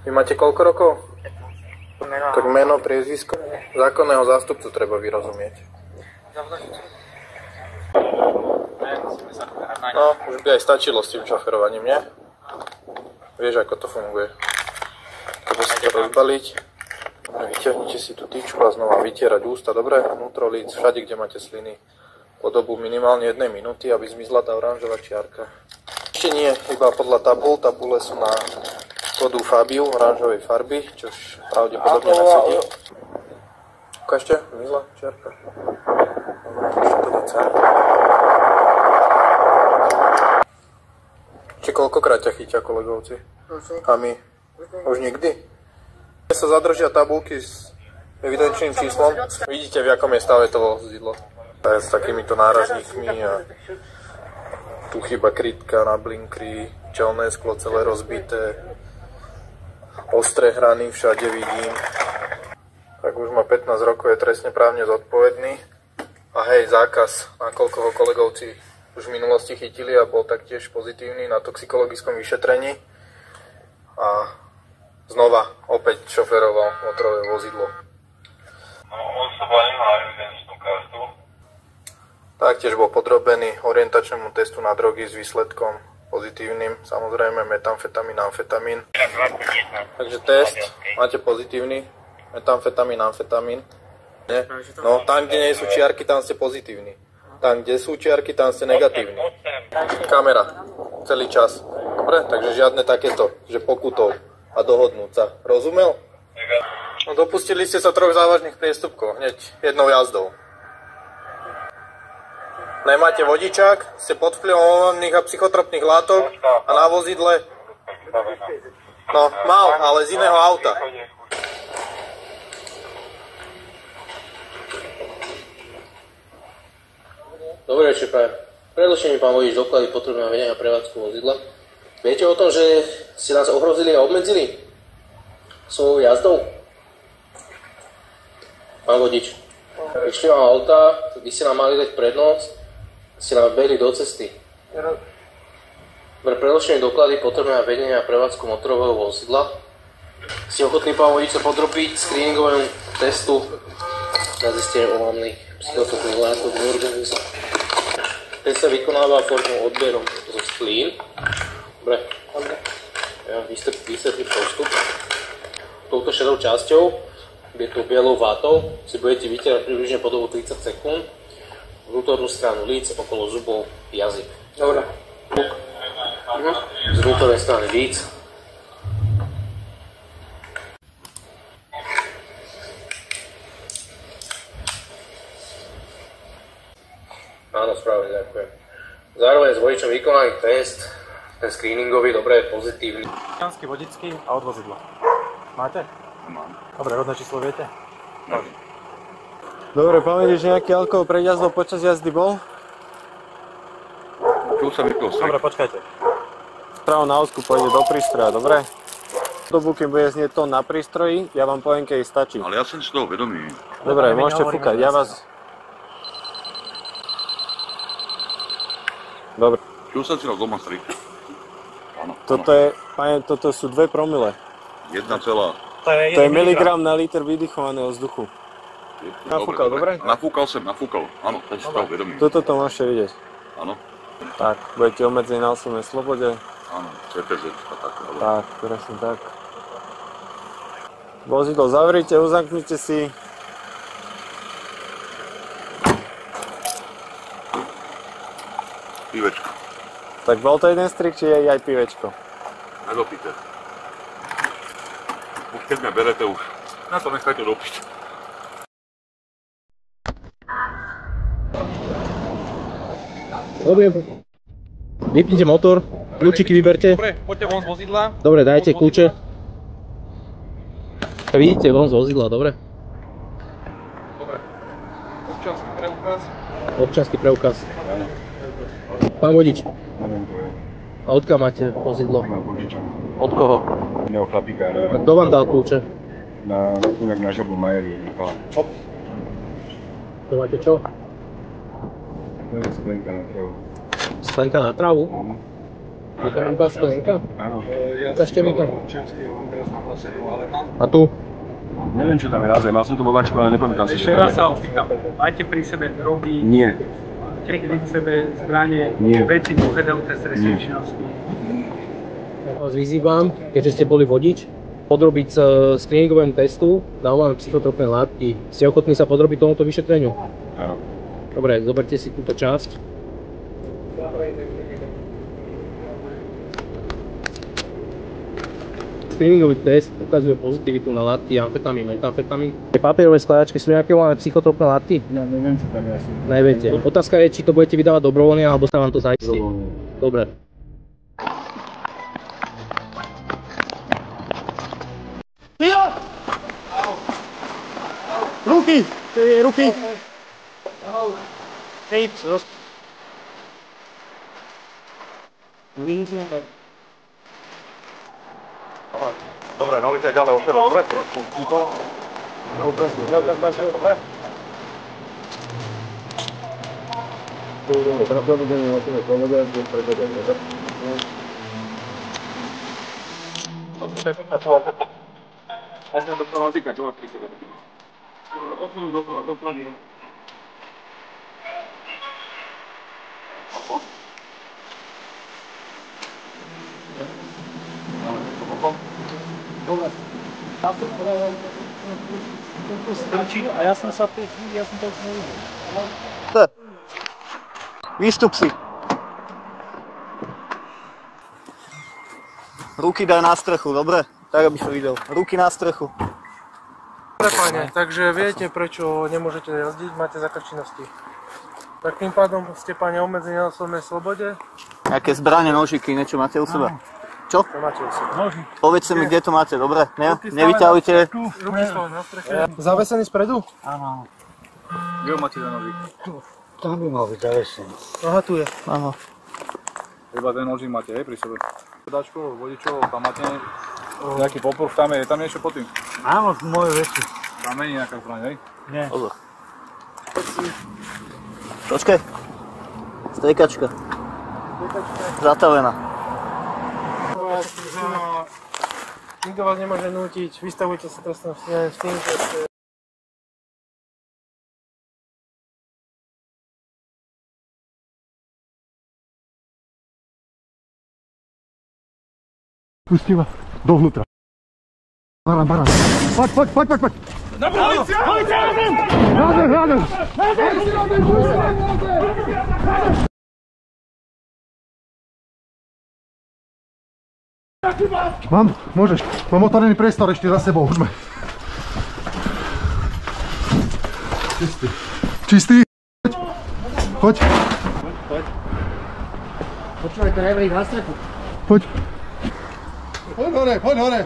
Vy máte koľko rokov? Tak meno, priezvisko. Zákonného zástupcu treba vyrozumieť. No, už by aj stačilo s tým šoferovaním, nie? Vieš, ako to funguje. Treba si to rozbaliť. Vyťahnite si tú tyčku a znova vytierať ústa, dobre? Vnútro líc, všade, kde máte sliny. Po dobu minimálne 1 minúty, aby zmizla tá oranžová čiarka. Ešte nie, iba podľa tabul. Tabule sú na kódu Fabiu, oranžovej farby, čož pravdepodobne nesedí. Ukážte, zmizla čiarka. Či koľkokrát ťa chytia kolegovci? A my? Už nikdy? Sa zadržia tabulky s evidenčným číslom. Vidíte, v akom je stave to vozidlo. S takýmito nárazníkmi a tu chyba krytka na blinkri, čelné sklo celé rozbité, ostré hrany všade vidím. Tak už má 15 rokov, je trestne právne zodpovedný. A hej, zákaz, nakoľko ho kolegovci už v minulosti chytili a bol taktiež pozitívny na toxikologickom vyšetrení. A znova opäť šoferoval motorové vozidlo. No, on sa nemá evidenčnú kartu. Taktiež bol podrobený orientačnému testu na drogy s výsledkom pozitívnym, samozrejme metamfetamín, amfetamín. Takže test máte pozitívny, metamfetamín, amfetamín. Nie? No tam, kde nie sú čiarky, tam ste pozitívni. Tam, kde sú čiarky, tam ste negatívni. Kamera, celý čas. Dobre, takže žiadne takéto, že pokutov a dohodnúť sa. Rozumel? No, dopustili ste sa 3 závažných priestupkov, hneď jednou jazdou. Nemáte vodičák, ste pod vplyvom omamných a psychotropných látok a na vozidle... No, mal, ale z iného auta. Dobre, šéfe. Predložte mi, pán vodič, doklady potrebné na vedenie a prevádzku vozidla. Viete o tom, že ste nás ohrozili a obmedzili svojou jazdou? Pán vodič, išli vám auta, vy ste nám mali dať prednosť, ste nám behli do cesty. Pre predloženie doklady potrebné na vedenie a prevádzku motorového vozidla. Ste ochotní, pán vodič, sa podrobiť screeningovému testu na zistenie omamných psychotropných látok v organizme. Test sa vykonáva formou odberom zo sklín. Dobre. Ja vysvetlím postup. Touto šedou časťou, kde tu bielou vátou, si budete vytierať približne po dobu 30 sekúnd vnútornú stranu líc, okolo zubov, jazyk. Dobre. Z vnútornej strany líc. Áno, správne, ďakujem. Zároveň s vodičom vykonaný test, ten screeningový, dobre, pozitívny. Občiansky, vodičský a od vozidla. Máte? Mám. Dobre, rodné číslo viete? Dobre, pamätáš, že nejaký alkohol pred jazdou počas jazdy bol? Tu sa vypil sek. Dobre, počkajte. Spravo na osku pôjde do prístroja, dobre? Dobu, kým bude znieť tón na prístroji, ja vám poviem, keď stačí. Ale ja som si toho vedomý. Dobre, môžete fúkať, ja vás... Dobre. Čul som si vás doma striť. Áno. Toto je, pane, toto sú 2 promile. 1, To To je miligram na liter vydychovaného vzduchu. Nafúkal, dobre? Nafúkal som, áno, teď si toho vedomý. Toto to môžete vidieť. Áno, Tak, budete obmedzení na osobnej slobode. áno, CPZ a tak. Ale... Tak, presne tak. Vozidlo zavrite, uzamknite si. Pivečko. Tak bol to jeden strik, či je aj pivečko? Nedopíte. Už keď mňa berete už, na to nechajte dopiť. Dobre, vypnite motor, kľúčiky vyberte. Dobre, poďte von z vozidla. Dobre, dajte kľúče. Vidíte von z vozidla, dobre? Dobre. Občiansky preukaz. Občiansky preukaz. Pán vodič. A odkiaľ máte vozidlo? Od koho? Iného chlapíka, A kto vám dal kľúče? inak na žobu Majeri, Nikola. To máte čo? To je sklenka na travu. Sklenka na travu? Je tam iba sklenka? Áno. Ukážte mi to. A tu? Neviem, čo tam je naozaj. Mal som to vo vačku, ale nepamätám si. Ešte raz sa opýtam. Máte pri sebe drogy? Nie. Máte pri sebe zbranie? Nie. Veci pohľadajúce stresnej činnosti? Ja vás vyzývam, keďže ste boli vodič, podrobiť sa screeningovému testu na omamné psychotropné látky. Ste ochotní sa podrobiť tomuto vyšetreniu? Áno. Dobre, zoberte si túto časť. Screeningový test ukazuje pozitivitu na látky amfetamín, metamfetamín. Tie papierové skladačky sú nejaké omamné psychotropné látky? Ja neviem, čo tam je asi. Neviete. Otázka je, či to budete vydávať dobrovoľne, alebo sa vám to zaistí. Dobre. Ruky! Ruky! Hej, Dobre, no vidíte ďalej opäť. Dobre. Ja som doktor týka, čo máš pri sebe? Osnovu doktor. A ja som sa to nevidel. Výstup si. Ruky daj na strechu, dobre? Tak, aby som videl. Ruky na strechu. Dobre, páne, takže viete, prečo nemôžete jazdiť, máte zákaz činnosti. Tak tým pádom ste, páne, obmedzení na osobnej slobode. Nejaké zbrane, nožiky, niečo máte u seba? Čo? To máte u seba. Povedzte mi, kde to máte, dobre? Nevyťahujte. Ruky stále na streche. Zavesený spredu? Áno. Kde máte ten nožík? Tam by mal byť zavesený. Aha, tu je. Áno. Iba ten nožík máte, hej, pri sebe. Pedačko, vodičov, tam máte nejaký popruh, tam je niečo pod tým? Áno, moje veci. Tam není nejaká zbraň, hej? Nie. Pozor. Počkaj. Striekačka. Zatavená. Nikto vás nemôže nútiť, vystavujte sa trestnom stíhaní s tým, že ste... Pusti ma dovnútra. Barán. Poď. Na polícia! Rádem! Môžeš. Mám otvorený priestor ešte za sebou. Už sme. Čistý. Poď. Počúvaj, to je na strechu. Poď hore.